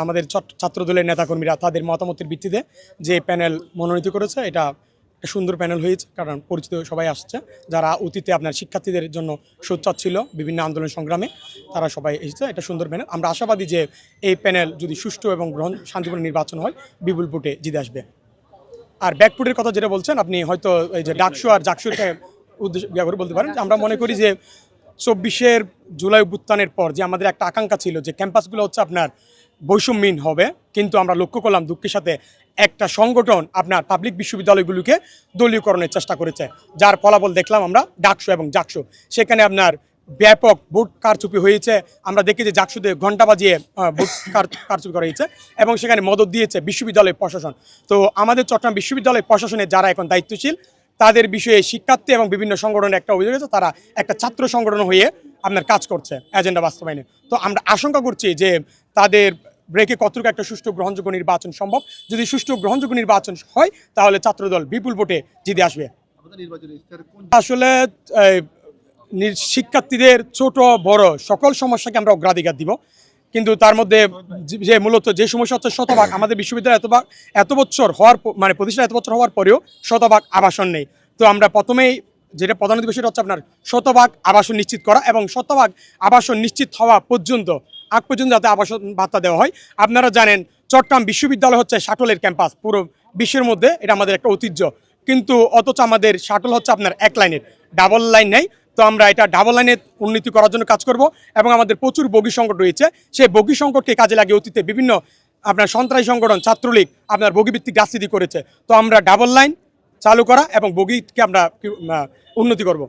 আমাদের ছাত্রদলের নেতাকর্মীরা তাদের মতামতের ভিত্তিতে যে প্যানেল মনোনীত করেছে, এটা সুন্দর প্যানেল হয়েছে। কারণ পরিচিত সবাই আসছে, যারা অতীতে আপনার শিক্ষার্থীদের জন্য সোচ্চার ছিল বিভিন্ন আন্দোলন সংগ্রামে, তারা সবাই এসেছে। এটা সুন্দর প্যানেল। আমরা আশাবাদী যে এই প্যানেল যদি সুষ্ঠু এবং শান্তিপূর্ণ নির্বাচন হয়, বিপুল ভোটে জিতে আসবে। আর ব্যাকফুটের কথা যেটা বলছেন আপনি, হয়তো এই যে ডাকসু আর জাকসুরকে উদ্দেশ্য করে বলতে পারেন। আমরা মনে করি যে 24 জুলাই অভ্যুত্থানের পর যে আমাদের একটা আকাঙ্ক্ষা ছিল যে ক্যাম্পাসগুলো হচ্ছে আপনার বৈষম্যহীন হবে, কিন্তু আমরা লক্ষ্য করলাম দুঃখের সাথে একটা সংগঠন আপনার পাবলিক বিশ্ববিদ্যালয়গুলোকে দলীয়করণের চেষ্টা করেছে, যার ফলাফল দেখলাম আমরা ডাকসু এবং জাকসু। সেখানে আপনার ব্যাপক ভোট কারচুপি হয়েছে। আমরা দেখি যে জাকসুতে ঘণ্টা বাজিয়ে ভোট কারচুপি করা হয়েছে এবং সেখানে মদত দিয়েছে বিশ্ববিদ্যালয় প্রশাসন। তো আমাদের চট্টগ্রাম বিশ্ববিদ্যালয় প্রশাসনের যারা এখন দায়িত্বশীল, তাদের বিষয়ে শিক্ষার্থী এবং বিভিন্ন সংগঠনের একটা অভিযোগ আছে, তারা একটা ছাত্র সংগঠন হয়ে আপনার কাজ করছে এজেন্ডা বাস্তবায়নে। তো আমরা আশঙ্কা করছি যে তাদের ব্রেকে কতটুকু একটা সুষ্ঠু গ্রহণযোগ্য নির্বাচন সম্ভব। যদি সুষ্ঠু গ্রহণযোগ্য নির্বাচন হয়, তাহলে ছাত্রদল বিপুল ভোটে জিতে আসবে। আসলে শিক্ষার্থীদের ছোট বড় সকল সমস্যাকে আমরা অগ্রাধিকার দিব, কিন্তু তার মধ্যে যে মূলত যে সমস্যা হচ্ছে শতভাগ আমাদের বিশ্ববিদ্যালয় এত বছর হওয়ার মানে প্রতিষ্ঠান এত বছর হওয়ার পরেও শতভাগ আবাসন নেই। তো আমরা প্রথমেই যেটা প্রধান বিষয়টা হচ্ছে আপনার শতভাগ আবাসন নিশ্চিত করা, এবং শতভাগ আবাসন নিশ্চিত হওয়া পর্যন্ত আগ পর্যন্ত যাতে আবাসন ভাতা দেওয়া হয়। আপনারা জানেন চট্টগ্রাম বিশ্ববিদ্যালয় হচ্ছে শাটলের ক্যাম্পাস, পুরো বিশ্বের মধ্যে এটা আমাদের একটা ঐতিহ্য, কিন্তু অথচ আমাদের শাটল হচ্ছে আপনার এক লাইনের, ডাবল লাইন নেই। তো আমরা এটা ডাবল লাইনে উন্নতি করার জন্য কাজ করব, এবং আমাদের প্রচুর বগি সংকট রয়েছে। সেই বগি সংকটকে কাজে লাগিয়ে অতীতে বিভিন্ন আপনার সন্ত্রাসী সংগঠন ছাত্রলীগ আপনার বগিভিত্তিক রাজনীতি করেছে। তো আমরা ডাবল লাইন চালু করা এবং বগিকে আমরা উন্নতি করব।